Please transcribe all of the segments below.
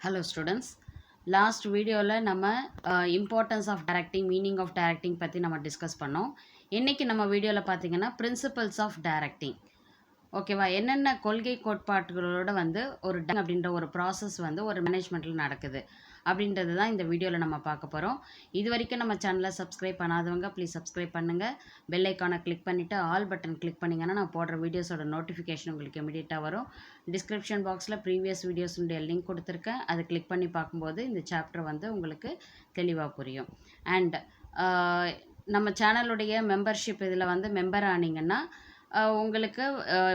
Hello students. Last video நம்ம importance of directing, meaning of directing பற்றி நம்ம discuss பண்ணோம். இன்னைக்கு நம்ம வீடியோவில் பார்த்தீங்கன்னா principles of directing. ஓகேவா, என்னென்ன கொள்கை கோட்பாடுகளோட ஒரு அப்படின்ற ஒரு ப்ராசஸ் ஒரு மேனேஜ்மெண்ட்டில் நடக்குது அப்படின்றது தான் இந்த வீடியோவில் நம்ம பார்க்க போகிறோம். இது வரைக்கும் நம்ம சேனலை சப்ஸ்கிரைப் பண்ணாதவங்க ப்ளீஸ் சப்ஸ்கிரைப் பண்ணுங்கள். பெல் ஐக்கானை கிளிக் பண்ணிவிட்டு ஆல் பட்டன் கிளிக் பண்ணிங்கன்னா நான் போடுற வீடியோஸோட நோட்டிஃபிகேஷன் உங்களுக்கு இமீடியட்டாக வரும். டிஸ்கிரிப்ஷன் பாக்ஸில் ப்ரீவியஸ் வீடியோஸுடைய லிங்க் கொடுத்துருக்கேன். அதை கிளிக் பண்ணி பார்க்கும்போது இந்த சாப்டர் உங்களுக்கு தெளிவாக புரியும். அண்ட் நம்ம சேனலுடைய மெம்பர்ஷிப் இதில் மெம்பர் ஆனீங்கன்னா உங்களுக்கு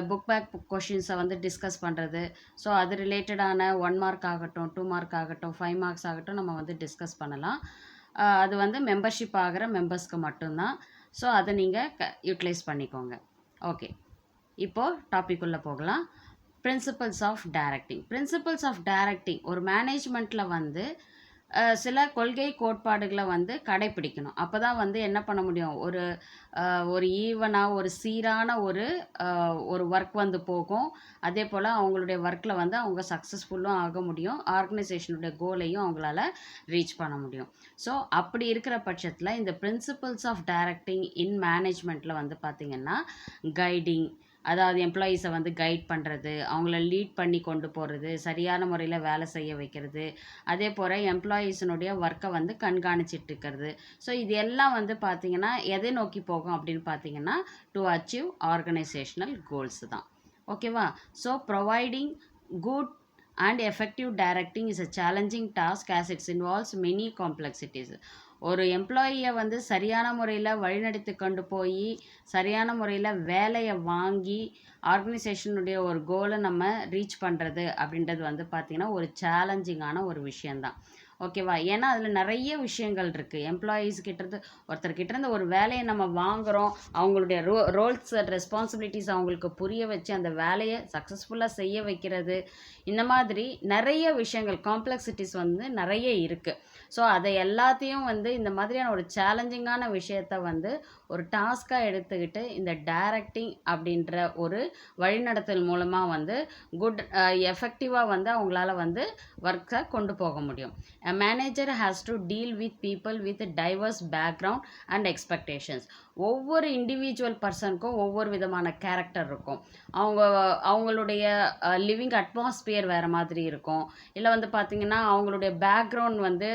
புக் பேக் கொஷின்ஸை டிஸ்கஸ் பண்ணுறது, ஸோ அது ரிலேட்டடான 1 மார்க் ஆகட்டும், 2 மார்க் ஆகட்டும், 5 மார்க்ஸ் ஆகட்டும் நம்ம டிஸ்கஸ் பண்ணலாம். அது மெம்பர்ஷிப் ஆகிற மெம்பர்ஸ்க்கு மட்டும்தான். ஸோ அதை நீங்கள் யூட்டிலைஸ் பண்ணிக்கோங்க. ஓகே, இப்போது டாபிக் உள்ள போகலாம். Principles of directing. Principles of directing ஒரு மேனேஜ்மெண்ட்டில் சில கொள்கை கோட்பாடுகளை கடைப்பிடிக்கணும். அப்போ தான் என்ன பண்ண முடியும், ஒரு ஈவனாக ஒரு சீரான ஒரு ஒர்க் போகும். அதே போல் அவங்களுடைய ஒர்க்கில் அவங்க சக்ஸஸ்ஃபுல்லும் ஆக முடியும். ஆர்கனைசேஷனுடைய கோலையும் அவங்களால ரீச் பண்ண முடியும். ஸோ அப்படி இருக்கிற பட்சத்தில் இந்த பிரின்சிபல்ஸ் ஆஃப் டைரக்டிங் இன் மேனேஜ்மெண்ட்டில் பார்த்திங்கன்னா கைடிங், அதாவது எம்ப்ளாயீஸை கைட் பண்ணுறது, அவங்கள லீட் பண்ணி கொண்டு போகிறது, சரியான முறையில் வேலை செய்ய வைக்கிறது, அதே போல் எம்ப்ளாயீஸினுடைய ஒர்க்கை கண்காணிச்சிட்டு இருக்கிறது. ஸோ இது எல்லாம் பார்த்திங்கன்னா எதை நோக்கி போகும் அப்படின்னு பார்த்திங்கன்னா டு அச்சீவ் ஆர்கனைசேஷனல் கோல்ஸ் தான். ஓகேவா? So providing good and effective directing is a challenging task as it involves many complexities. ஒரு எம்ப்ளாயியை சரியான முறையில் வழிநடத்தி கொண்டு போய் சரியான முறையில் வேலையை வாங்கி ஆர்கனைசேஷனுடைய ஒரு கோலை நம்ம ரீச் பண்ணுறது அப்படின்றது பார்த்திங்கன்னா ஒரு சேலஞ்சிங்கான ஒரு விஷயந்தான். ஓகேவா? ஏன்னா அதில் நிறைய விஷயங்கள் இருக்குது. எம்ப்ளாயீஸ் கிட்டேருந்து ஒருத்தர்கிட்டேருந்து ஒரு வேலையை நம்ம வாங்குகிறோம், அவங்களுடைய ரோல்ஸ் ரெஸ்பான்சிபிலிட்டிஸ் அவங்களுக்கு புரிய வச்சு அந்த வேலையை சக்ஸஸ்ஃபுல்லாக செய்ய வைக்கிறது, இந்த மாதிரி நிறைய விஷயங்கள் காம்ப்ளெக்சிட்டிஸ் நிறைய இருக்குது. ஸோ அதை எல்லாத்தையும் இந்த மாதிரியான ஒரு சேலஞ்சிங்கான விஷயத்த ஒரு டாஸ்காக எடுத்துக்கிட்டு இந்த டைரக்டிங் அப்படின்ற ஒரு வழிநடத்தல் மூலமாக குட் எஃபெக்டிவாக அவங்களால ஒர்க்கை கொண்டு போக முடியும். A manager has to deal with people with a diverse background and expectations. ஒவ்வொரு இண்டிவிஜுவல் பர்சனுக்கும் ஒவ்வொரு விதமான கேரக்டர் இருக்கும். அவங்களுடைய லிவிங் அட்மாஸ்பியர் வேறு மாதிரி இருக்கும். இல்லை பார்த்திங்கன்னா அவங்களுடைய பேக்ரவுண்ட்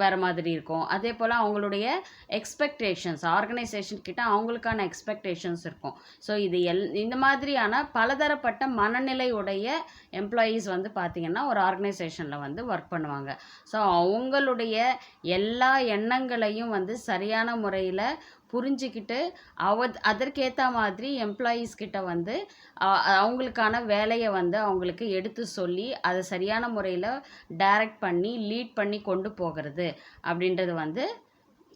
வேறு மாதிரி இருக்கும். அதே போல் அவங்களுடைய எக்ஸ்பெக்டேஷன்ஸ், ஆர்கனைசேஷன் கிட்ட அவங்களுக்கான எக்ஸ்பெக்டேஷன்ஸ் இருக்கும். ஸோ இது இந்த மாதிரியான பலதரப்பட்ட மனநிலை உடைய எம்ப்ளாயீஸ் பார்த்திங்கன்னா ஒரு ஆர்கனைசேஷனில் ஒர்க் பண்ணுவாங்க. ஸோ அவங்களுடைய எல்லா எண்ணங்களையும் சரியான முறையில் புரிஞ்சிக்கிட்டு அதற்கேற்ற மாதிரி எம்ப்ளாயீஸ் கிட்ட அவங்களுக்கான வேலையை அவங்களுக்கு எடுத்து சொல்லி அதை சரியான முறையில் டைரக்ட் பண்ணி லீட் பண்ணி கொண்டு போகிறது அப்படின்றது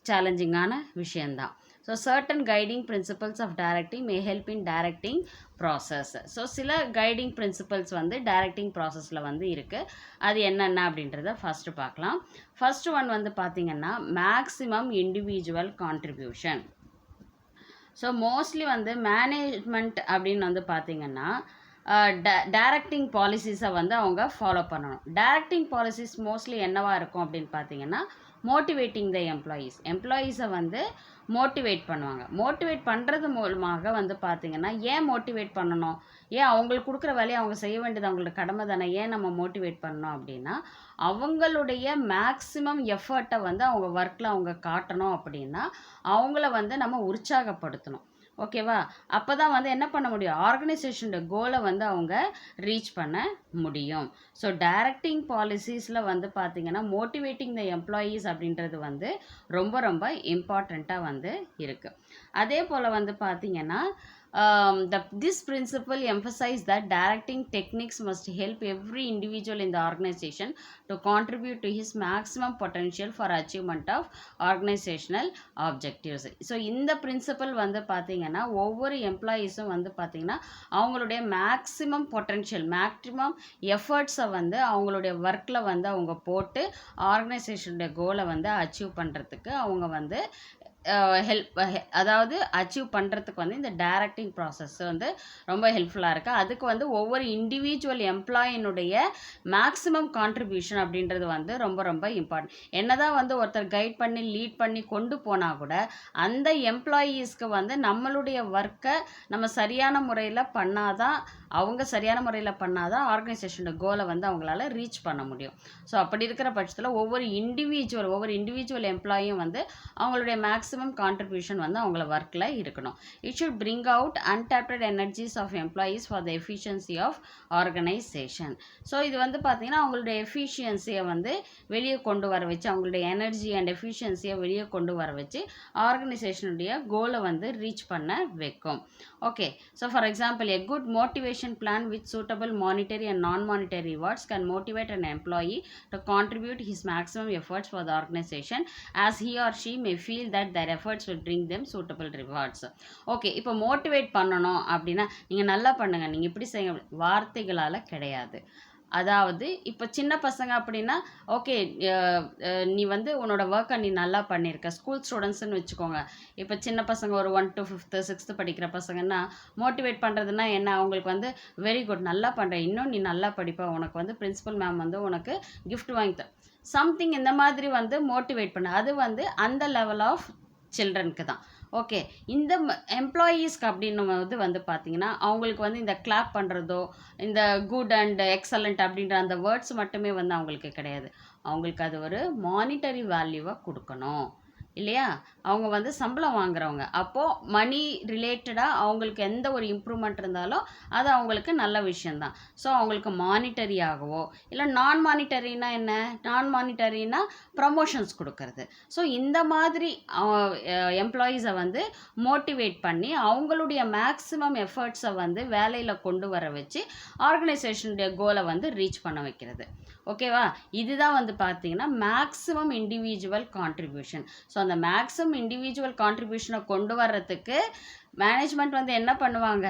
சேலஞ்சிங்கான விஷயந்தான். So certain guiding principles of directing may help in directing process. So சில கைடிங் பிரின்சிபல்ஸ் டைரக்டிங் ப்ராசஸில் இருக்குது. அது என்னென்ன அப்படின்றத ஃபஸ்ட்டு பார்க்கலாம். ஃபர்ஸ்ட் ஒன் பார்த்திங்கன்னா maximum individual contribution. So mostly management அப்படின்னு பார்த்திங்கன்னா டைரக்டிங் பாலிசிஸை அவங்க ஃபாலோ பண்ணணும். டைரக்டிங் பாலிசிஸ் மோஸ்ட்லி என்னவாக இருக்கும் அப்படின்னு பார்த்திங்கன்னா மோட்டிவேட்டிங் த எம்ப்ளாயீஸை மோட்டிவேட் பண்ணுவாங்க. மோட்டிவேட் பண்ணுறது மூலமாக பார்த்திங்கன்னா ஏன் மோட்டிவேட் பண்ணணும், ஏன் அவங்களுக்கு கொடுக்குற வேலையை அவங்க செய்ய வேண்டியது அவங்களோட கடமை தானே, ஏன் நம்ம மோட்டிவேட் பண்ணணும் அப்படின்னா அவங்களுடைய மேக்ஸிமம் எஃபர்ட்டை அவங்க ஒர்க்கில் அவங்க காட்டணும். அப்படின்னா அவங்கள நம்ம உற்சாகப்படுத்தணும். ஓகேவா? அப்போ தான் என்ன பண்ண முடியும், ஆர்கனைசேஷனோட கோலை அவங்க ரீச் பண்ண முடியும். ஸோ டைரக்டிங் பாலிசிஸில் பார்த்திங்கன்னா மோட்டிவேட்டிங் த எம்ப்ளாயீஸ் அப்படின்றது ரொம்ப ரொம்ப இம்பார்ட்டண்ட்டாக இருக்குது. அதே போல் பார்த்திங்கன்னா this principle emphasizes that directing techniques must help every individual in the organization to contribute to his maximum potential for achievement of organizational objectives. So இந்த பிரின்சிபல் பார்த்திங்கன்னா ஒவ்வொரு எம்ப்ளாயீஸும் பார்த்திங்கன்னா அவங்களுடைய மேக்ஸிமம் பொட்டென்ஷியல் மேக்ஸிமம் எஃபர்ட்ஸை அவங்களுடைய ஒர்க்கில் அவங்க போட்டு ஆர்கனைசேஷனுடைய கோலை அச்சீவ் பண்ணுறதுக்கு அவங்க அதாவது அச்சீவ் பண்ணுறதுக்கு வந்து இந்த டைரக்டிங் ப்ராசஸ் வந்து ரொம்ப ஹெல்ப்ஃபுல்லாக இருக்குது. அதுக்கு வந்து ஒவ்வொரு இண்டிவிஜுவல் எம்ப்ளாயினுடைய மேக்ஸிமம் கான்ட்ரிபியூஷன் அப்படின்றது வந்து ரொம்ப ரொம்ப இம்பார்ட்டன்ட். என்னதான் வந்து ஒருத்தர் கைட் பண்ணி லீட் பண்ணி கொண்டு போனால் கூட அந்த எம்ப்ளாயீஸ்க்கு வந்து நம்மளுடைய ஒர்க்கை நம்ம சரியான முறையில் பண்ணாதான், அவங்க சரியான முறையில் பண்ணாதான் ஆர்கனைசேஷனோட கோலை வந்து அவங்களால ரீச் பண்ண முடியும். ஸோ அப்படி இருக்கிற பட்சத்தில் ஒவ்வொரு இண்டிவிஜுவல் எம்ப்ளாயும் வந்து அவங்களுடைய மேக்ஸிமம் கான்ட்ரிபியூஷன் வந்து அவங்கள ஒர்க்கில் இருக்கணும். It should bring out untapped energies of employees for the efficiency of organisation. So இது வந்து பார்த்திங்கன்னா அவங்களுடைய எஃபிஷியன்சியை வந்து வெளியே கொண்டு வர வச்சு, அவங்களுடைய எனர்ஜி அண்ட் எஃபிஷியன்சியை வெளியே கொண்டு வர வச்சு ஆர்கனைசேஷனுடைய கோலை வந்து ரீச் பண்ண வைக்கும். Okay, so for example, a good motivation plan with suitable monetary and non-monetary rewards can motivate an employee to contribute his maximum efforts for the organization as he or she may feel that their efforts will bring them suitable rewards. Okay, இப்போ motivate பண்ணணும் அப்படின்னா நீங்கள் நல்லா பண்ணுங்கள், நீங்கள் இப்படி செய்யுங்க, வார்த்தைகளால் கிடையாது. அதாவது இப்போ சின்ன பசங்க அப்படின்னா ஓகே, நீ வந்து உன்னோட ஒர்க்கை நீ நல்லா பண்ணியிருக்க. ஸ்கூல் ஸ்டூடெண்ட்ஸ்ன்னு வச்சுக்கோங்க. இப்போ சின்ன பசங்க ஒரு 1 to 5th 6th படிக்கிற பசங்கன்னா மோட்டிவேட் பண்ணுறதுனா என்ன, அவங்களுக்கு வந்து வெரி குட், நல்லா பண்ணுற, இன்னும் நீ நல்லா படிப்ப, உனக்கு வந்து பிரின்சிபல் மேம் வந்து உனக்கு கிஃப்ட் வாங்கி சம்திங் இந்த மாதிரி வந்து மோட்டிவேட் பண்ண, அது வந்து அந்த லெவல் ஆஃப் சில்ட்ரனுக்கு தான். ஓகே, இந்த எம்ப்ளாயீஸ்க்கு அப்படின்னும் வந்து பார்த்தீங்கன்னா அவங்களுக்கு வந்து இந்த கிளாப் பண்ணுறதோ, இந்த குட் அண்ட் எக்ஸலண்ட் அப்படின்ற அந்த வேர்ட்ஸ் மட்டுமே வந்து அவங்களுக்கு கிடையாது. அவங்களுக்கு அது ஒரு மானிட்டரி வேல்யூவை கொடுக்கணும் இல்லையா? அவங்க வந்து சம்பளம் வாங்குறவங்க. அப்போது மணி ரிலேட்டடாக அவங்களுக்கு எந்த ஒரு இம்ப்ரூவ்மெண்ட் இருந்தாலும் அது அவங்களுக்கு நல்ல விஷயந்தான். ஸோ அவங்களுக்கு மானிட்டரியாகவோ இல்லை நான் மானிட்டரினா என்ன, நான் மானிட்டரினா ப்ரமோஷன்ஸ் கொடுக்கறது. ஸோ இந்த மாதிரி எம்ப்ளாயீஸை வந்து மோட்டிவேட் பண்ணி அவங்களுடைய மேக்ஸிமம் எஃபர்ட்ஸை வந்து வேலையில் கொண்டு வர வச்சு ஆர்கனைசேஷனுடைய கோலை வந்து ரீச் பண்ண வைக்கிறது. ஓகேவா? இதுதான் வந்து பார்த்தீங்கன்னா மேக்ஸிமம் இண்டிவிஜுவல் கான்ட்ரிபியூஷன். ஸோ அந்த மேக்ஸிமம் இண்டிவிஜுவல் கான்ட்ரிபியூஷனை கொண்டு வர்றதுக்கு மேனேஜ்மெண்ட் வந்து என்ன பண்ணுவாங்க,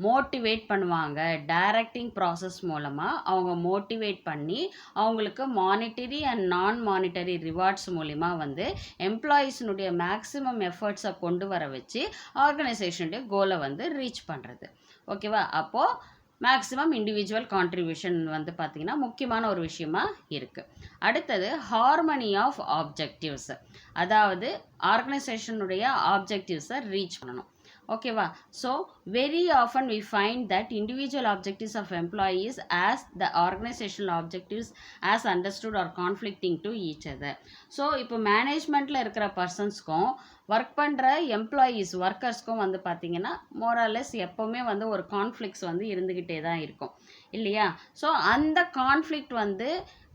மோட்டிவேட் பண்ணுவாங்க. டைரக்டிங் ப்ராசஸ் மூலமாக அவங்க மோட்டிவேட் பண்ணி அவங்களுக்கு மானிட்டரி அண்ட் நான் மானிட்டரி ரிவார்ட்ஸ் மூலிமா வந்து எம்ப்ளாயீஸினுடைய மேக்ஸிமம் எஃபர்ட்ஸை கொண்டு வர வச்சு ஆர்கனைசேஷனுடைய கோலை வந்து ரீச் பண்ணுறது. ஓகேவா? அப்போது மேக்ஸிமம் இண்டிவிஜுவல் கான்ட்ரிபியூஷன் வந்து பார்த்திங்கன்னா முக்கியமான ஒரு விஷயமா இருக்குது. அடுத்தது ஹார்மனி ஆஃப் ஆப்ஜெக்டிவ்ஸ், அதாவது ஆர்கனைசேஷனுடைய ஆப்ஜெக்டிவ்ஸை ரீச் பண்ணணும். ஓகேவா? So very often we find that individual objectives of employees as the organisational objectives as understood are conflicting to each other. So இப்போ மேனேஜ்மெண்ட்டில் இருக்கிற பர்சன்ஸ்க்கும் ஒர்க் பண்ணுற ஒர்க்கர்ஸ்க்கும் வந்து பார்த்திங்கன்னா மோரலெஸ் எப்போவுமே வந்து ஒரு கான்ஃப்ளிக்ஸ் வந்து இருந்துக்கிட்டே தான் இருக்கும் இல்லையா? ஸோ அந்த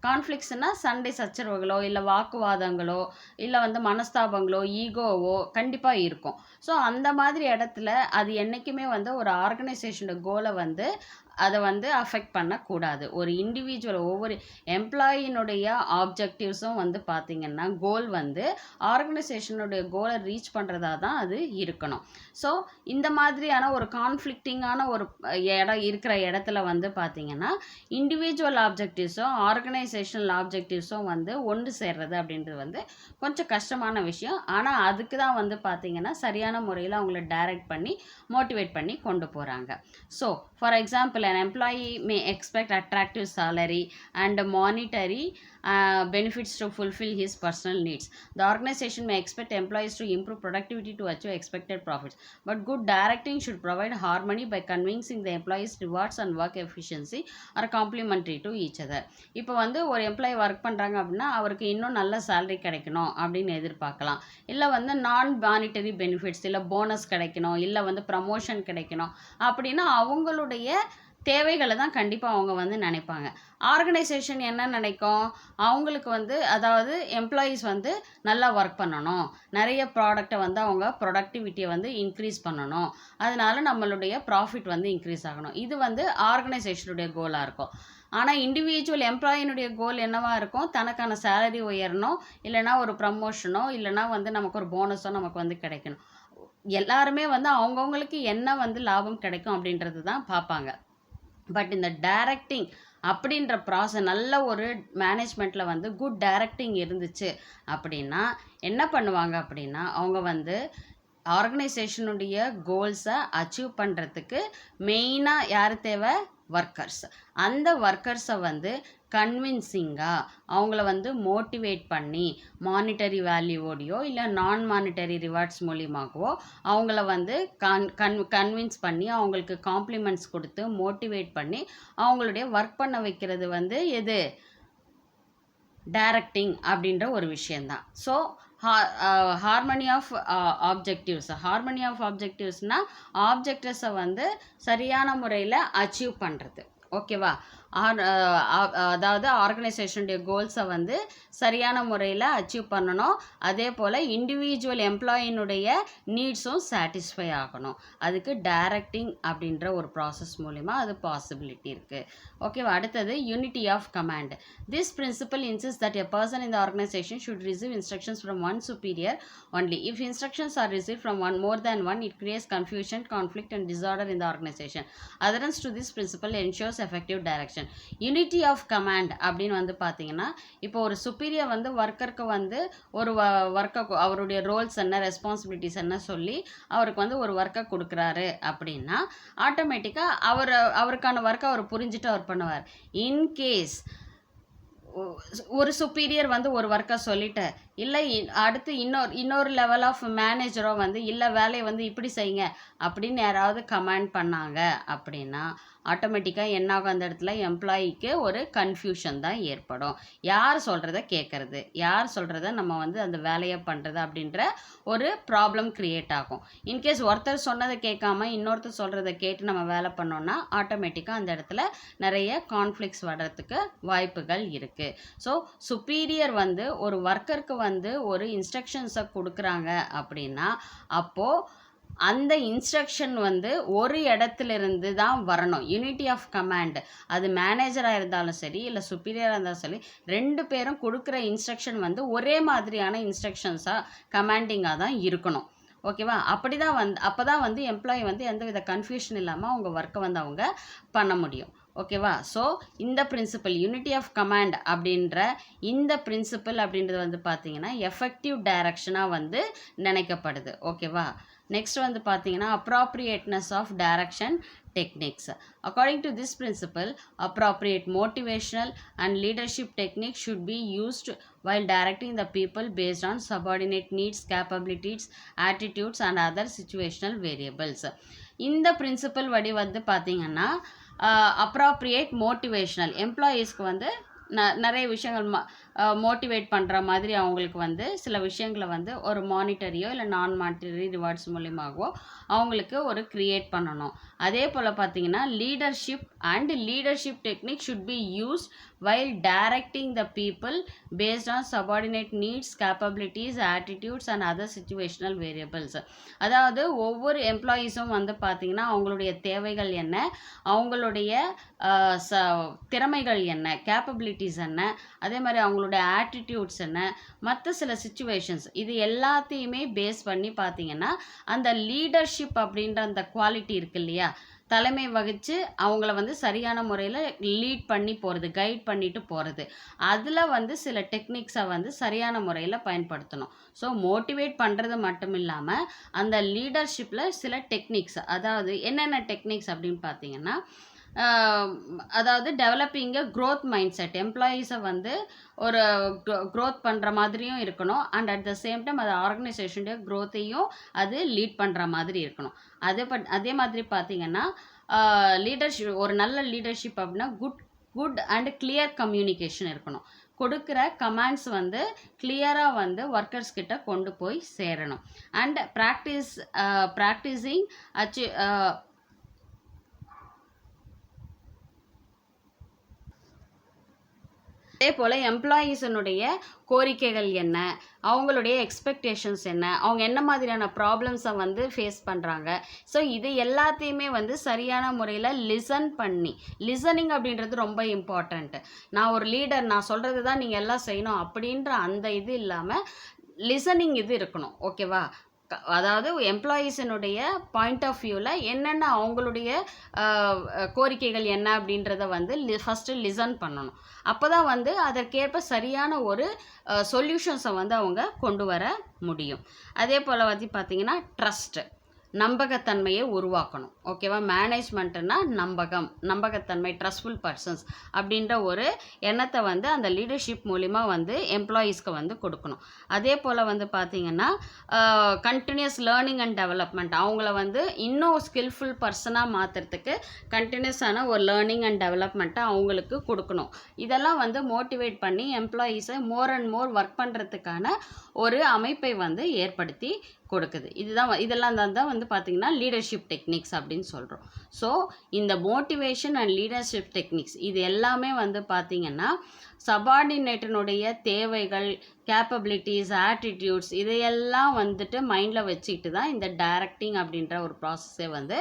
கான்ஃப்ளிக்ஸ்னால் சண்டை சச்சரவுகளோ இல்லை வாக்குவாதங்களோ இல்லை வந்து மனஸ்தாபங்களோ ஈகோவோ கண்டிப்பாக இருக்கும். ஸோ அந்த மாதிரி இடத்துல அது என்றைக்குமே வந்து ஒரு ஆர்கனைசேஷனோட கோலை வந்து அதை வந்து அஃபெக்ட் பண்ணக்கூடாது. ஒரு இண்டிவிஜுவல் ஒவ்வொரு எம்ப்ளாயினுடைய ஆப்ஜெக்டிவ்ஸும் வந்து பார்த்திங்கன்னா கோல் வந்து ஆர்கனைசேஷனுடைய கோலை ரீச் பண்ணுறதா தான் அது இருக்கணும். ஸோ இந்த மாதிரியான ஒரு கான்ஃப்ளிக்டிங்கான ஒரு இருக்கிற இடத்துல வந்து பார்த்திங்கன்னா இண்டிவிஜுவல் ஆப்ஜெக்டிவ்ஸும் ஆர்கனைசேஷனல் ஆப்ஜெக்டிவ்ஸும் வந்து ஒன்று சேர்றது அப்படின்றது வந்து கொஞ்சம் கஷ்டமான விஷயம். ஆனால் அதுக்கு தான் வந்து பார்த்திங்கன்னா சரியான முறையில் அவங்கள டைரக்ட் பண்ணி மோட்டிவேட் பண்ணி கொண்டு போகிறாங்க. So for example, an employee may expect attractive salary and monetary benefits to fulfill his personal needs. The organization may expect employees to improve productivity to achieve expected profits. But good directing should provide harmony by convincing the employees rewards and work efficiency are complementary to each other. இப்போ வந்து ஒரு employee work பண்ணுறாங்க அப்படின்னா அவருக்கு இன்னும் நல்ல salary கிடைக்கணும் அப்படின்னு எதிர்பார்க்கலாம். இல்லை வந்து நான் மானிட்டரி பெனிஃபிட்ஸ், இல்லை போனஸ் கிடைக்கணும், இல்லை வந்து ப்ரமோஷன் கிடைக்கணும் அப்படின்னா அவங்களுடைய தேவைகளை தான் கண்டிப்பாக அவங்க வந்து நினைப்பாங்க. ஆர்கனைசேஷன் என்ன நினைக்கும், அவங்களுக்கு வந்து அதாவது எம்ப்ளாயீஸ் வந்து நல்லா ஒர்க் பண்ணணும், நிறைய ப்ராடக்டை வந்து அவங்க ப்ரொடக்டிவிட்டியை வந்து இன்க்ரீஸ் பண்ணணும், அதனால நம்மளுடைய ப்ராஃபிட் வந்து இன்க்ரீஸ் ஆகணும். இது வந்து ஆர்கனைசேஷனுடைய கோலாக இருக்கும். ஆனால் இண்டிவிஜுவல் எம்ப்ளாயினுடைய கோல் என்னவாக இருக்கும், தனக்கான சேலரி உயரணும், இல்லைனா ஒரு ப்ரமோஷனோ, இல்லைனா வந்து நமக்கு ஒரு போனஸோ நமக்கு வந்து கிடைக்கணும். எல்லாருமே வந்து அவங்கவுங்களுக்கு என்ன வந்து லாபம் கிடைக்கும் அப்படின்றது தான் பார்ப்பாங்க. பட் இந்த டைரக்டிங் அப்படின்ற ப்ராசஸ் நல்ல ஒரு மேனேஜ்மெண்ட்டில் வந்து குட் டைரக்டிங் இருந்துச்சு அப்படின்னா என்ன பண்ணுவாங்க அப்படின்னா அவங்க வந்து ஆர்கனைசேஷனுடைய கோல்ஸை அச்சீவ் பண்ணுறதுக்கு மெயினாக யார் தேவை? ஒர்க்கர்ஸ். அந்த ஒர்க்கர்ஸை வந்து கன்வின்சிங்காக அவங்கள வந்து மோட்டிவேட் பண்ணி மானிட்டரி வேல்யூவோடையோ இல்லை நான் மானிட்டரி ரிவார்ட்ஸ் மூலியமாகவோ அவங்கள வந்து கன்வின்ஸ் பண்ணி அவங்களுக்கு காம்ப்ளிமெண்ட்ஸ் கொடுத்து மோட்டிவேட் பண்ணி அவங்களுடைய ஒர்க் பண்ண வைக்கிறது வந்து எது? டைரக்டிங் அப்படின்ற ஒரு விஷயந்தான். ஸோ ஹார்மனி ஆஃப் ஆப்ஜெக்டிவ்ஸ்னால் ஆப்ஜெக்டிவ்ஸை வந்து சரியான முறையில் அச்சீவ் பண்ணுறது. ஓகேவா? அதாவது ஆர்கனைசேஷனுடைய கோல்ஸை வந்து சரியான முறையில் அச்சீவ் பண்ணணும். அதே போல் இண்டிவிஜுவல் எம்ப்ளாயினுடைய நீட்ஸும் சாட்டிஸ்ஃபை ஆகணும். அதுக்கு டைரக்டிங் அப்படின்ற ஒரு ப்ராசஸ் மூலிமா அது பாசிபிலிட்டி இருக்குது. ஓகேவா? அடுத்தது unity of command. This principle insist that a person in the organisation should receive instructions from one superior only. If instructions are received from more than one, it creates confusion, conflict and disorder in the organization. Adherence to this principle ensures effective direction. Unity of command அப்படின்னு வந்து பார்த்தீங்கன்னா இப்போ ஒரு superior வந்து ஒர்க்கருக்கு வந்து ஒரு ஒர்க்கை அவருடைய ரோல்ஸ் என்ன ரெஸ்பான்சிபிலிட்டிஸ் என்ன சொல்லி அவருக்கு வந்து ஒரு ஒர்க்கை கொடுக்குறாரு அப்படின்னா ஆட்டோமேட்டிக்காக அவருக்கான ஒர்க்கை அவர் புரிஞ்சுட்டு அவர் பண்ணுவார். இன்கேஸ் ஒரு சுப்பீரியர் வந்து ஒரு ஒர்க்கை சொல்லிட்டு இல்லை அடுத்து இன்னொரு லெவல் ஆஃப் மேனேஜரோ வந்து இல்லை வேலையை வந்து இப்படி செய்யுங்க அப்படின்னு யாராவது கமாண்ட் பண்ணாங்க அப்படின்னா ஆட்டோமேட்டிக்காக என்ன ஆகும்? அந்த இடத்துல எம்ப்ளாயிக்கு ஒரு கன்ஃபியூஷன் தான் ஏற்படும். யார் சொல்கிறத கேட்குறது, யார் சொல்கிறத நம்ம வந்து அந்த வேலையை பண்ணுறது அப்படின்ற ஒரு ப்ராப்ளம் க்ரியேட் ஆகும். இன்கேஸ் ஒருத்தர் சொன்னதை கேட்காம இன்னொருத்தர் சொல்கிறத கேட்டு நம்ம வேலை பண்ணோன்னா ஆட்டோமேட்டிக்காக அந்த இடத்துல நிறைய கான்ஃப்ளிக்ஸ் வர்றதுக்கு வாய்ப்புகள் இருக்குது. ஸோ சுப்பீரியர் வந்து ஒரு ஒர்க்கருக்கு வந்து ஒரு இன்ஸ்ட்ரக்ஷன்ஸை கொடுக்குறாங்க அப்படின்னா அப்போது அந்த இன்ஸ்ட்ரக்ஷன் வந்து ஒரு இடத்துலேருந்து தான் வரணும். யூனிட்டி ஆஃப் கமாண்ட், அது மேனேஜராக இருந்தாலும் சரி இல்லை சுப்பீரியராக இருந்தாலும் சரி, ரெண்டு பேரும் கொடுக்குற இன்ஸ்ட்ரக்ஷன் வந்து ஒரே மாதிரியான இன்ஸ்ட்ரக்ஷன்ஸாக கமாண்டிங்காக தான் இருக்கணும். ஓகேவா? அப்படி தான் அப்போ தான் வந்து எம்ப்ளாயி வந்து எந்தவித கன்ஃபியூஷன் இல்லாமல் அவங்க ஒர்க்கை வந்து அவங்க பண்ண முடியும். ஓகேவா? ஸோ இந்த பிரின்சிபல் யூனிட்டி ஆஃப் கமாண்ட் அப்படின்ற இந்த பிரின்சிபல் அப்படின்றது வந்து பார்த்தீங்கன்னா எஃபெக்டிவ் டைரக்ஷனாக வந்து நினைக்கப்படுது. ஓகேவா? நெக்ஸ்ட் வந்து பார்த்தீங்கன்னா appropriateness of direction techniques. According to this principle, appropriate motivational and leadership techniques should be used while directing the people based on subordinate needs, capabilities, attitudes and other situational variables. இந்த principal வடி வந்து பார்த்தீங்கன்னா appropriate motivational எம்ப்ளாயீஸ்க்கு வந்து நிறைய விஷயங்கள் motivate பண்ணுற மாதிரி அவங்களுக்கு வந்து சில விஷயங்களை வந்து ஒரு மானிட்டரியோ இல்லை நான் மானிட்டரி ரிவார்ட்ஸ் மூலியமாகவோ அவங்களுக்கு ஒரு க்ரியேட் பண்ணணும். அதே போல் பார்த்தீங்கன்னா leadership technique should be used while directing the people based on subordinate needs, capabilities, attitudes and other situational variables. அதாவது ஒவ்வொரு எம்ப்ளாயீஸும் வந்து பார்த்தீங்கன்னா அவங்களுடைய தேவைகள் என்ன, அவங்களுடைய திறமைகள் என்ன, கேப்பபிலிட்டிஸ் என்ன, அதே மாதிரி அவங்களுடைய ஆட்டிடியூட்ஸ் என்ன, மற்ற சில சிச்சுவேஷன்ஸ், இது எல்லாத்தையுமே பேஸ் பண்ணி பார்த்தீங்கன்னா அந்த லீடர்ஷிப் அப்படின்ற அந்த குவாலிட்டி இருக்கு இல்லையா, தலைமை வகித்து அவங்கள வந்து சரியான முறையில் லீட் பண்ணி போகிறது, கைட் பண்ணிட்டு போகிறது, அதில் வந்து சில டெக்னிக்ஸை வந்து சரியான முறையில் பயன்படுத்தணும். ஸோ மோட்டிவேட் பண்ணுறது மட்டும் இல்லாமல் அந்த லீடர்ஷிப்பில் சில டெக்னிக்ஸ், அதாவது என்னென்ன டெக்னிக்ஸ் அப்படின்னு பார்த்தீங்கன்னா அதாவது டெவலப்பிங்க க்ரோத் மைண்ட் செட், எம்ப்ளாயீஸை வந்து ஒரு க்ரோத் பண்ணுற மாதிரியும் இருக்கணும் and at the same time அது ஆர்கனைசேஷனுடைய க்ரோத்தையும் அது லீட் பண்ணுற மாதிரி இருக்கணும். அதே மாதிரி பார்த்தீங்கன்னா லீடர்ஷிப், ஒரு நல்ல லீடர்ஷிப் அப்படின்னா குட் அண்ட் கிளியர் கம்யூனிகேஷன் இருக்கணும். கொடுக்குற கமாண்ட்ஸ் வந்து கிளியராக வந்து ஒர்க்கர்ஸ் கிட்ட கொண்டு போய் சேரணும். அண்ட் ப்ராக்டிஸிங் அதே போல் எம்ப்ளாயீஸனுடைய கோரிக்கைகள் என்ன, அவங்களுடைய எக்ஸ்பெக்டேஷன்ஸ் என்ன, அவங்க என்ன மாதிரியான ப்ராப்ளம்ஸை வந்து ஃபேஸ் பண்ணுறாங்க, ஸோ இது எல்லாத்தையுமே வந்து சரியான முறையில் லிசனிங் அப்படின்றது ரொம்ப இம்பார்ட்டண்ட்டு. நான் ஒரு லீடர், நான் சொல்கிறது தான் நீங்கள் எல்லாம் செய்யணும் அப்படின்ற அந்த இது இல்லாமல் லிசனிங் இது இருக்கணும். ஓகேவா? அதாவது எம்ப்ளாயீஸினுடைய பாயிண்ட் ஆஃப் வியூவில் என்னென்ன அவங்களுடைய கோரிக்கைகள் என்ன அப்படின்றத வந்து ஃபஸ்ட்டு லிசன் பண்ணணும். அப்போ தான் வந்து அதற்கேற்ப சரியான ஒரு சொல்யூஷன்ஸை வந்து அவங்க கொண்டு வர முடியும். அதே போல் வந்து பார்த்திங்கன்னா ட்ரஸ்ட்டு, நம்பகத்தன்மையை உருவாக்கணும். ஓகேவா? மேனேஜ்மெண்ட்டுனா நம்பகத்தன்மை, ட்ரஸ்ட்ஃபுல் பர்சன்ஸ் அப்படின்ற ஒரு எண்ணத்தை வந்து அந்த லீடர்ஷிப் மூலிமா வந்து எம்ப்ளாயீஸ்க்கு வந்து கொடுக்கணும். அதே போல் வந்து பார்த்திங்கன்னா கண்டினியூஸ் லேர்னிங் அண்ட் டெவலப்மெண்ட், அவங்கள வந்து இன்னும் ஸ்கில்ஃபுல் பர்சனாக மாற்றுறதுக்கு கண்டினியூஸான ஒரு லேர்னிங் அண்ட் டெவலப்மெண்ட்டை அவங்களுக்கு கொடுக்கணும். இதெல்லாம் வந்து மோட்டிவேட் பண்ணி எம்ப்ளாயீஸை மோர் அண்ட் மோர் ஒர்க் பண்ணுறதுக்கான ஒரு அமைப்பை வந்து ஏற்படுத்தி கொடுக்குது. இதெல்லாம் தான் வந்து பார்த்திங்கன்னா லீடர்ஷிப் டெக்னிக்ஸ் அப்படின்னு சொல்கிறோம். ஸோ இந்த மோட்டிவேஷன் அண்ட் லீடர்ஷிப் டெக்னிக்ஸ் இது எல்லாமே வந்து பார்த்திங்கன்னா சபார்டினேட்டனுடைய தேவைகள், கேப்பபிலிட்டிஸ், ஆட்டிடியூட்ஸ் இதையெல்லாம் வந்துட்டு மைண்டில் வச்சுக்கிட்டு தான் இந்த டைரக்டிங் அப்படின்ற ஒரு ப்ராசஸே வந்து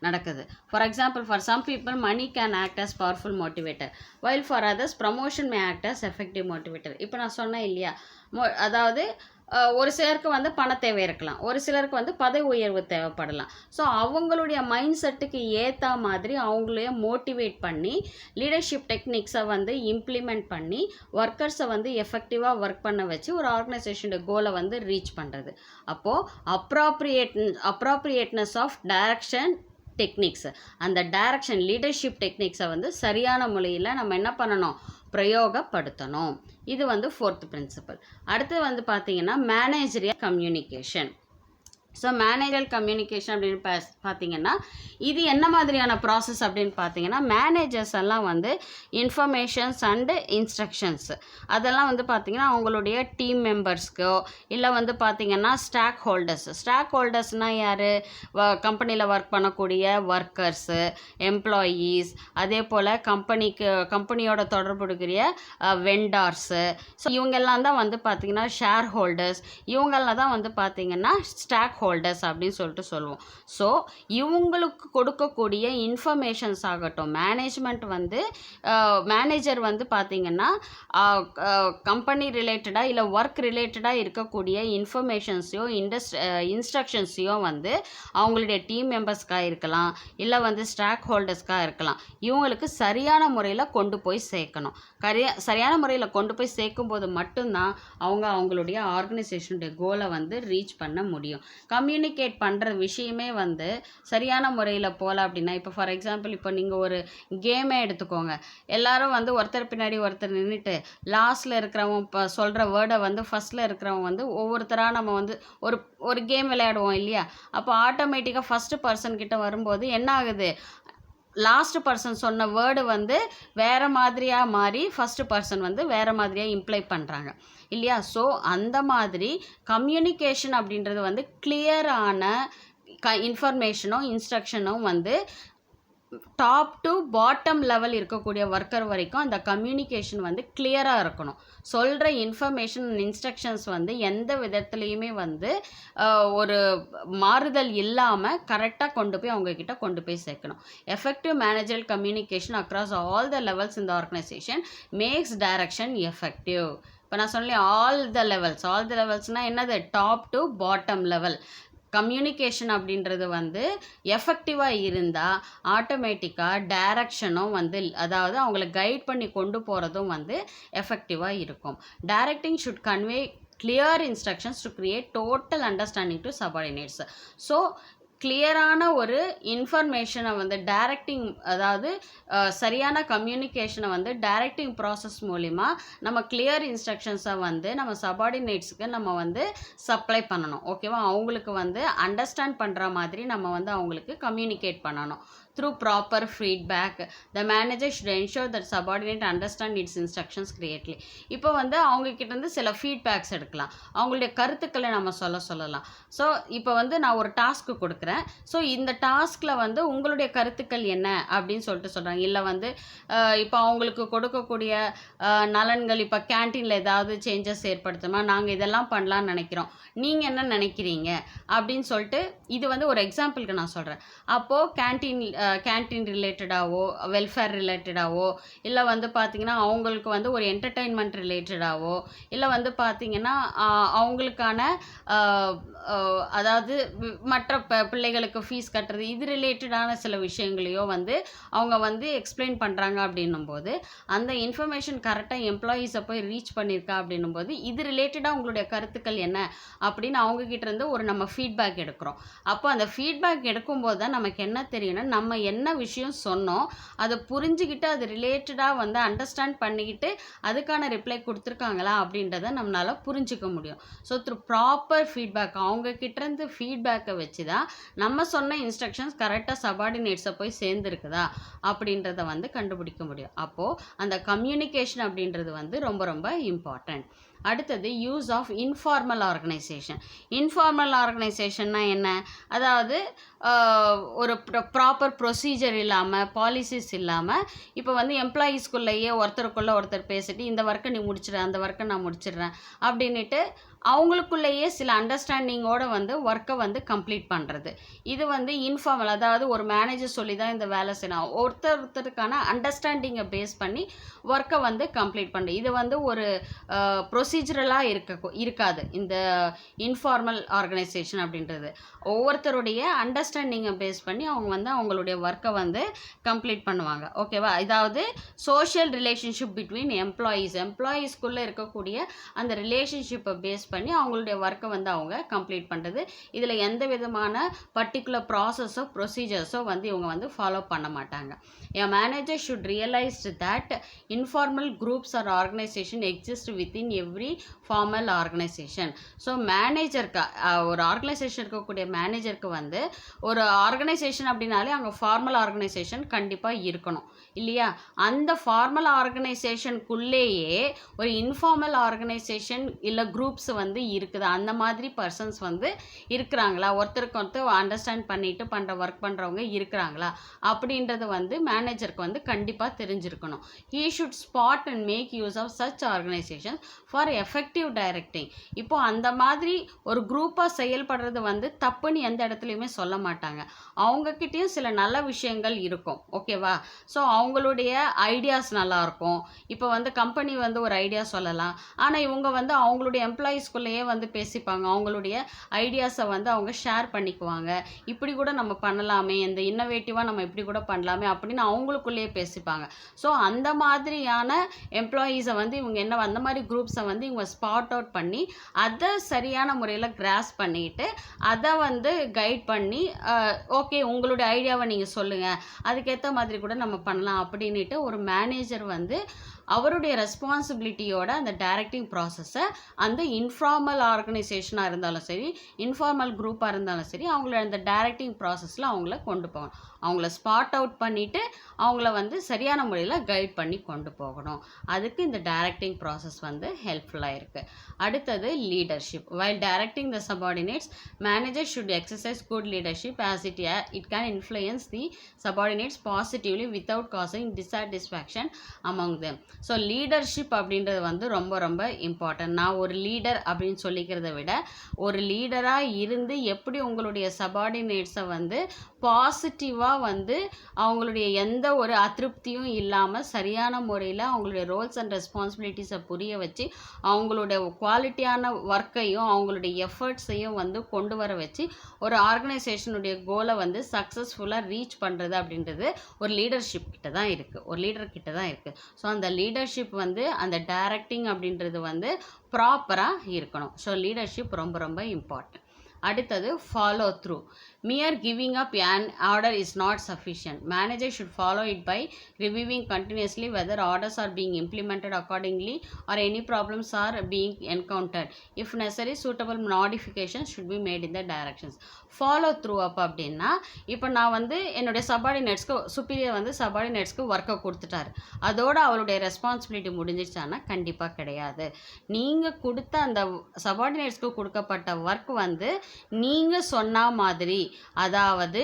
நடக்குது. For example, for some people money can act as powerful motivator, while for others promotion may act as effective motivator. இப்போ நான் சொன்னேன் இல்லையா, அதாவது ஒரு சிலருக்கு வந்து பண தேவை இருக்கலாம், ஒரு சிலருக்கு வந்து பதவி உயர்வு தேவைப்படலாம். ஸோ அவங்களுடைய மைண்ட் செட்டுக்கு ஏற்ற மாதிரி அவங்களையே மோட்டிவேட் பண்ணி லீடர்ஷிப் டெக்னிக்ஸை வந்து இம்ப்ளிமெண்ட் பண்ணி ஒர்க்கர்ஸை வந்து எஃபெக்டிவாக ஒர்க் பண்ண வச்சு ஒரு ஆர்கனைசேஷனோட கோலை வந்து ரீச் பண்ணுறது. அப்போது அப்ராப்ரியேட்னஸ் ஆஃப் டைரக்ஷன் டெக்னிக்ஸ், அந்த டைரக்ஷன் லீடர்ஷிப் டெக்னிக்ஸை வந்து சரியான முறையில் நம்ம என்ன பண்ணணும், பிரயோகப்படுத்தணும். இது வந்து 4th பிரின்சிபல். அடுத்து வந்து பார்த்தீங்கன்னா managerial communication. So managerial communication அப்படின்னு பார்த்தீங்கன்னா இது என்ன மாதிரியான ப்ராசஸ் அப்படின்னு பார்த்தீங்கன்னா மேனேஜர்ஸ் எல்லாம் வந்து இன்ஃபர்மேஷன்ஸ் அண்டு இன்ஸ்ட்ரக்ஷன்ஸ் அதெல்லாம் வந்து பார்த்திங்கன்னா அவங்களுடைய டீம் மெம்பர்ஸ்க்கோ இல்லை வந்து பார்த்திங்கன்னா ஸ்டாக் ஹோல்டர்ஸ்னால் யார், கம்பெனியில் ஒர்க் பண்ணக்கூடிய ஒர்க்கர்ஸு, எம்ப்ளாயீஸ், அதே போல் கம்பெனியோட தொடர்புடைய வெண்டார்ஸு, ஸோ இவங்கெல்லாம் தான் வந்து பார்த்திங்கன்னா ஷேர் ஹோல்டர்ஸ், இவங்கெல்லாம் தான் வந்து பார்த்திங்கன்னா ஸ்டாக் ஹோல்டர்ஸ் அப்படின்னு சொல்லிட்டு சொல்லுவோம். ஸோ இவங்களுக்கு கொடுக்கக்கூடிய இன்ஃபர்மேஷன்ஸ் ஆகட்டும், மேனேஜர் வந்து பார்த்திங்கன்னா கம்பெனி ரிலேட்டடாக இல்லை ஒர்க் ரிலேட்டடாக இருக்கக்கூடிய இன்ஃபர்மேஷன்ஸையோ இன்ஸ்ட்ரக்ஷன்ஸையோ வந்து அவங்களுடைய டீம் மெம்பர்ஸ்க்காக இருக்கலாம், இல்லை வந்து ஸ்டாக் ஹோல்டர்ஸ்க்காக இருக்கலாம், இவங்களுக்கு சரியான முறையில் கொண்டு போய் சேர்க்கணும். சரியான முறையில் கொண்டு போய் சேர்க்கும்போது மட்டும்தான் அவங்களுடைய ஆர்கனைசேஷனுடைய கோலை வந்து ரீச் பண்ண முடியும். கம்யூனிகேட் பண்ணுற விஷயமே வந்து சரியான முறையில் போகல அப்படின்னா, இப்போ ஃபார் எக்ஸாம்பிள் இப்போ நீங்கள் ஒரு கேமே எடுத்துக்கோங்க, எல்லாரும் வந்து ஒருத்தர் பின்னாடி ஒருத்தர் நின்றுட்டு லாஸ்ட்டில் இருக்கிறவங்க இப்போ சொல்கிற வேர்டை வந்து ஃபஸ்ட்டில் இருக்கிறவங்க வந்து ஒவ்வொருத்தராக நம்ம வந்து ஒரு கேம் விளையாடுவோம் இல்லையா, அப்போ ஆட்டோமேட்டிக்காக ஃபஸ்ட்டு பர்சன்கிட்ட வரும்போது என்ன ஆகுது, லாஸ்ட் பர்சன் சொன்ன வேர்டு வந்து வேறு மாதிரியாக மாறி ஃபஸ்ட்டு பர்சன் வந்து வேறு மாதிரியாக இம்ப்ளை பண்ணுறாங்க இல்லையா. ஸோ அந்த மாதிரி கம்யூனிகேஷன் அப்படின்றது வந்து கிளியரான இன்ஃபர்மேஷனும் இன்ஸ்ட்ரக்ஷனும் வந்து டாப் டு பாட்டம் லெவல் இருக்கக்கூடிய ஒர்க்கர் வரைக்கும் அந்த கம்யூனிகேஷன் வந்து கிளியராக இருக்கணும். சொல்கிற இன்ஃபர்மேஷன் இன்ஸ்ட்ரக்ஷன்ஸ் வந்து எந்த விதத்துலேயுமே வந்து ஒரு மாறுதல் இல்லாமல் கரெக்டாக கொண்டு போய் அவங்கக்கிட்ட கொண்டு போய் சேர்க்கணும். Effective managerial communication across all the levels in the organisation makes direction effective. இப்போ நான் சொன்னேன் ஆல் த லெவல்ஸ்னால் என்னது, top to bottom level communication அப்படின்றது வந்து எஃபெக்டிவாக இருந்தால் ஆட்டோமேட்டிக்காக டைரக்ஷனும் வந்து, அதாவது அவங்கள கைட் பண்ணி கொண்டு போகிறதும் வந்து எஃபெக்டிவாக இருக்கும். Directing should convey clear instructions to create total understanding to subordinates. So கிளியரான ஒரு இன்ஃபர்மேஷனை வந்து டைரக்டிங், அதாவது சரியான கம்யூனிகேஷனை வந்து டைரக்டிங் ப்ராசஸ் மூலிமா நம்ம கிளியர் இன்ஸ்ட்ரக்ஷன்ஸை வந்து நம்ம சபார்டினேட்ஸுக்கு நம்ம வந்து சப்ளை பண்ணணும். ஓகேவா, அவங்களுக்கு வந்து அண்டர்ஸ்டாண்ட் பண்ணுற மாதிரி நம்ம வந்து அவங்களுக்கு கம்யூனிகேட் பண்ணணும். Through proper feedback, the manager should ensure that subordinate understand its instructions clearly. இப்போ வந்து அவங்கக்கிட்ட இருந்து சில ஃபீட்பேக்ஸ் எடுக்கலாம், அவங்களுடைய கருத்துக்களை நம்ம சொல்லலாம். ஸோ இப்போ வந்து நான் ஒரு டாஸ்க்கு கொடுக்குறேன், ஸோ இந்த டாஸ்கில் வந்து உங்களுடைய கருத்துக்கள் என்ன அப்படின்னு சொல்கிறாங்க. இல்லை வந்து இப்போ அவங்களுக்கு கொடுக்கக்கூடிய நலன்கள், இப்போ கேன்டீனில் ஏதாவது சேஞ்சஸ் ஏற்படுத்தணுமா, நாங்கள் இதெல்லாம் பண்ணலான்னு நினைக்கிறோம், நீங்கள் என்ன நினைக்கிறீங்க அப்படின்னு சொல்லிட்டு, இது வந்து ஒரு எக்ஸாம்பிளுக்கு நான் சொல்கிறேன். அப்போது கேன்டீன் கேன்டீன் ரிலேட்டடாவோ வெல்ஃபேர் ரிலேட்டடாவோ இல்லை வந்து பார்த்திங்கன்னா அவங்களுக்கு வந்து ஒரு என்டர்டெயின்மெண்ட் ரிலேட்டடாவோ இல்லை வந்து பார்த்திங்கன்னா அவங்களுக்கான அதாவது மற்ற பிள்ளைகளுக்கு ஃபீஸ் கட்டுறது இது ரிலேட்டடான சில விஷயங்களையோ வந்து அவங்க வந்து எக்ஸ்பிளைன் பண்ணுறாங்க அப்படின்னும்போது அந்த இன்ஃபர்மேஷன் கரெக்டாக எம்ப்ளாயீஸை போய் ரீச் பண்ணியிருக்கா அப்படின்னும்போது இது ரிலேட்டடாக உங்களுடைய கருத்துக்கள் என்ன அப்படின்னு அவங்கக்கிட்ட இருந்து ஒரு நம்ம ஃபீட்பேக் எடுக்கிறோம். அப்போ அந்த ஃபீட்பேக் எடுக்கும்போது தான் நமக்கு என்ன தெரியும்னா நம்ம என்ன விஷயம் சொன்னோம் அதை புரிஞ்சுக்கிட்டு அது ரிலேட்டடாக வந்து அண்டர்ஸ்டாண்ட் பண்ணிக்கிட்டு அதுக்கான ரிப்ளை கொடுத்துருக்காங்களா அப்படின்றத நம்மளால் புரிஞ்சிக்க முடியும். ஸோ த்ரூ ப்ராப்பர் ஃபீட்பேக் அவங்கக்கிட்டேருந்து ஃபீட்பேக்கை வச்சு தான் நம்ம சொன்ன இன்ஸ்ட்ரக்ஷன்ஸ் கரெக்டாக சபார்டினேட்ஸை போய் சேர்ந்துருக்குதா அப்படின்றத வந்து கண்டுபிடிக்க முடியும். அப்போது அந்த கம்யூனிகேஷன் அப்படின்றது வந்து ரொம்ப ரொம்ப இம்பார்ட்டண்ட். அடுத்தது use of informal organisation. Informal ஆர்கனைசேஷன்னா என்ன? அதாவது ஒரு ப்ராப்பர் ப்ரொசீஜர் இல்லாமல் பாலிசிஸ் இல்லாமல் இப்போ வந்து எம்ப்ளாயீஸ்குள்ளேயே ஒருத்தருக்குள்ளே ஒருத்தர் பேசிட்டு இந்த ஒர்க்கை நீ முடிச்சிடுற அந்த ஒர்க்கை நான் முடிச்சிடுறேன் அப்படின்ட்டு அவங்களுக்குள்ளேயே சில அண்டர்ஸ்டாண்டிங்கோடு வந்து ஒர்க்கை வந்து கம்ப்ளீட் பண்ணுறது. இது வந்து இன்ஃபார்மல், அதாவது ஒரு மேனேஜர் சொல்லி தான் இந்த வேலை செய்யணும், ஒருத்தருக்கான அண்டர்ஸ்டாண்டிங்கை பேஸ் பண்ணி ஒர்க்கை வந்து கம்ப்ளீட் பண்ணுறது. இது வந்து ஒரு ப்ரொசீஜரலாக இருக்காது இந்த இன்ஃபார்மல் ஆர்கனைசேஷன் அப்படின்றது. ஒவ்வொருத்தருடைய அண்டர்ஸ்டாண்டிங்கை பேஸ் பண்ணி அவங்க வந்து அவங்களுடைய ஒர்க்கை வந்து கம்ப்ளீட் பண்ணுவாங்க. ஓகேவா? இதாவது சோஷியல் ரிலேஷன்ஷிப் பிட்வீன் எம்ப்ளாயீஸ்குள்ளே இருக்கக்கூடிய அந்த ரிலேஷன்ஷிப்பை பேஸ் பண்ணி அவங்களுடைய ஒர்க்கை வந்து அவங்க கம்ப்ளீட் பண்ணுறது. இதில் எந்த விதமான பர்டிகுலர் ப்ராசஸோ ப்ரொசீஜர்ஸோ வந்து இவங்க வந்து ஃபாலோ பண்ண மாட்டாங்க. A manager should realize that informal groups or organization exist within every formal organization. So மேனேஜருக்கு ஒரு ஆர்கனைசேஷன் இருக்கக்கூடிய மேனேஜருக்கு வந்து ஒரு ஆர்கனைசேஷன் அப்படின்னாலே அங்கே ஃபார்மல் ஆர்கனைசேஷன் கண்டிப்பாக இருக்கணும் இல்லையா? அந்த ஃபார்மல் ஆர்கனைசேஷனுக்குள்ளேயே ஒரு இன்ஃபார்மல் ஆர்கனைசேஷன் இல்லை குரூப்ஸ் வந்து இருக்குது. அந்த மாதிரி பர்சன்ஸ் வந்து இருக்கிறாங்களா, ஒருத்தருக்கு ஒருத்தர் அண்டர்ஸ்டாண்ட் பண்ணிட்டு ஒர்க் பண்ணுறவங்க இருக்கிறாங்களா அப்படின்றது வந்து மேனேஜருக்கு வந்து கண்டிப்பாக தெரிஞ்சிருக்கணும். He should spot and make use of such organisation for effective directing. இப்போது அந்த மாதிரி ஒரு குரூப்பாக செயல்படுறது வந்து தப்புன்னு எந்த இடத்துலையுமே சொல்ல மாட்டாங்க. அவங்கக்கிட்டேயும் சில நல்ல விஷயங்கள் இருக்கும். ஓகேவா? ஸோ அவங்களுடைய ஐடியாஸ் நல்லாயிருக்கும். இப்போ வந்து கம்பெனி வந்து ஒரு ஐடியா சொல்லலாம், ஆனால் இவங்க வந்து அவங்களுடைய எம்ப்ளாயீஸ்குள்ளேயே வந்து பேசிப்பாங்க. அவங்களுடைய ஐடியாஸை வந்து அவங்க ஷேர் பண்ணிக்குவாங்க. இப்படி கூட நம்ம பண்ணலாமே, இந்த இன்னோவேட்டிவாக நம்ம இப்படி கூட பண்ணலாமே அப்படின்னு அவங்களுக்குள்ளேயே பேசிப்பாங்க. ஸோ அந்த மாதிரியான எம்ப்ளாயீஸை வந்து இவங்க என்ன அந்த மாதிரி குரூப்ஸை வந்து இவங்க ஸ்பாட் அவுட் பண்ணி அதை சரியான முறையில் கிராஸ் பண்ணிட்டு அதை வந்து கைட் பண்ணி ஓகே உங்களுடைய ஐடியாவை நீங்கள் சொல்லுங்கள், அதுக்கேற்ற மாதிரி கூட நம்ம பண்ணலாம் அப்படின்ட்டு ஒரு மேனேஜர் வந்து அவருடைய ரெஸ்பான்சிபிலிட்டியோட அந்த டைரக்டிங் ப்ராசஸை அந்த இன்ஃபார்மல் ஆர்கனைசேஷனாக இருந்தாலும் சரி இன்ஃபார்மல் குரூப்பாக இருந்தாலும் சரி அவங்கள அந்த டைரக்டிங் ப்ராசஸில் அவங்கள கொண்டு போகணும். அவங்கள ஸ்பாட் அவுட் பண்ணிவிட்டு அவங்கள வந்து சரியான முறையில் கைட் பண்ணி கொண்டு போகணும். அதுக்கு இந்த டைரக்டிங் ப்ராசஸ் வந்து ஹெல்ப்ஃபுல்லாக இருக்குது. அடுத்தது leadership. While directing the subordinates manager should exercise good leadership as it can influence the subordinates positively without causing dissatisfaction among them. So leadership அப்படின்றது வந்து ரொம்ப ரொம்ப இம்பார்ட்டன்ட். நான் ஒரு லீடர் அப்படின்னு சொல்லிக்கிறத விட ஒரு லீடராக இருந்து எப்படி உங்களுடைய சபார்டினேட்ஸை வந்து பாசிட்டிவாக வந்து அவங்களுடைய எந்த ஒரு அதிருப்தியும் இல்லாமல் சரியான முறையில் அவங்களுடைய ரோல்ஸ் அண்ட் ரெஸ்பான்சிபிலிட்டிஸை புரிய வச்சு அவங்களுடைய குவாலிட்டியான ஒர்க்கையும் அவங்களுடைய எஃபர்ட்ஸையும் வந்து கொண்டு வர வச்சு ஒரு ஆர்கனைசேஷனுடைய கோலை வந்து சக்ஸஸ்ஃபுல்லாக ரீச் பண்ணுறது அப்படின்றது ஒரு லீடர்ஷிப் கிட்ட தான் இருக்குது, ஒரு லீடர் கிட்ட தான் இருக்குது. ஸோ அந்த லீடர்ஷிப் வந்து அந்த டைரக்டிங் அப்படின்றது வந்து ப்ராப்பராக இருக்கணும். ஸோ லீடர்ஷிப் ரொம்ப ரொம்ப இம்பார்ட்டன்ட். அடுத்தது follow through. Mere giving up an order is not sufficient. Manager should follow it by reviewing continuously whether orders are being implemented accordingly or any problems are being encountered. If necessary, suitable modifications should be made in the directions. Follow through up அப்படின்னா இப்போ நான் வந்து என்னுடைய சபார்டினேட்ஸ்க்கு superior வந்து சபார்டினேட்ஸ்க்கு ஒர்க்கை கொடுத்துட்டாரு, அதோட அவருடைய ரெஸ்பான்சிபிலிட்டி முடிஞ்சிச்சானா கண்டிப்பாக கிடையாது. நீங்கள் கொடுத்த அந்த சபார்டினேட்ஸ்க்கு கொடுக்கப்பட்ட ஒர்க் வந்து நீங்கள் சொன்ன மாதிரி, அதாவது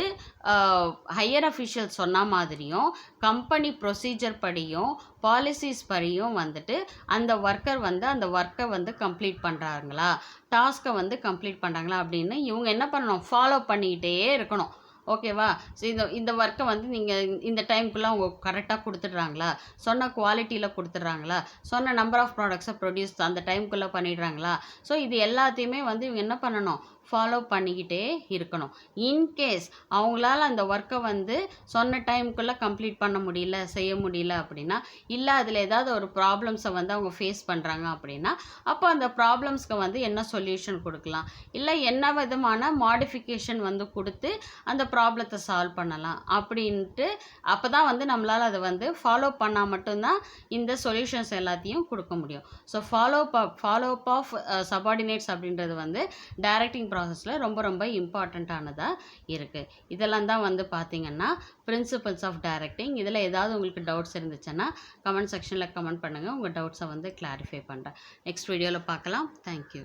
ஹையர் அஃபிஷியல் சொன்ன மாதிரியும் கம்பெனி ப்ரொசீஜர் படியும் பாலிசிஸ் படியும் வந்துட்டு அந்த ஒர்க்கர் வந்து அந்த ஒர்க்கை வந்து கம்ப்ளீட் பண்ணுறாங்களா, டாஸ்க்கை வந்து கம்ப்ளீட் பண்ணுறாங்களா அப்படின்னு இவங்க என்ன பண்ணணும், ஃபாலோ பண்ணிக்கிட்டே இருக்கணும். ஓகேவா? ஸோ இந்த ஒர்க்கை வந்து நீங்கள் இந்த டைமுக்குள்ளே அவங்க கரெக்டாக கொடுத்துட்றாங்களா, சொன்ன குவாலிட்டியில் கொடுத்துட்றாங்களா, சொன்ன நம்பர் ஆஃப் ப்ராடக்ட்ஸை ப்ரொடியூஸ் அந்த டைமுக்குள்ளே பண்ணிடுறாங்களா. ஸோ இது எல்லாத்தையுமே வந்து இவங்க என்ன பண்ணணும், ஃபாலோ பண்ணிக்கிட்டே இருக்கணும். இன்கேஸ் அவங்களால அந்த ஒர்க்கை வந்து சொன்ன டைமுக்குள்ளே கம்ப்ளீட் பண்ண முடியல, செய்ய முடியல அப்படின்னா, இல்லை அதில் ஏதாவது ஒரு ப்ராப்ளம்ஸை வந்து அவங்க ஃபேஸ் பண்ணுறாங்க அப்படின்னா, அப்போ அந்த ப்ராப்ளம்ஸ்க்கு வந்து என்ன சொல்யூஷன் கொடுக்கலாம், இல்லை என்ன விதமான மாடிஃபிகேஷன் வந்து கொடுத்து அந்த ப்ராப்ளத்தை சால்வ் பண்ணலாம் அப்படின்ட்டு. அப்போ தான் வந்து நம்மளால் அதை வந்து ஃபாலோ பண்ணால் மட்டும்தான் இந்த சொல்யூஷன்ஸ் எல்லாத்தையும் கொடுக்க முடியும். So follow up of subordinates அப்படின்றது வந்து டைரக்டிங் ப்ராசஸில் ரொம்ப ரொம்ப இம்பார்ட்டண்ட்டானதாக இருக்குது. இதெல்லாம் தான் வந்து பார்த்திங்கன்னா பிரின்சிபல்ஸ் ஆஃப் டைரக்டிங். இதில் ஏதாவது உங்களுக்கு டவுட்ஸ் இருந்துச்சுன்னா கமெண்ட் செக்ஷனில் கமெண்ட் பண்ணுங்கள். உங்கள் டவுட்ஸை வந்து கிளாரிஃபை பண்ணுறேன். நெக்ஸ்ட் வீடியோவில் பார்க்கலாம். தேங்க்யூ.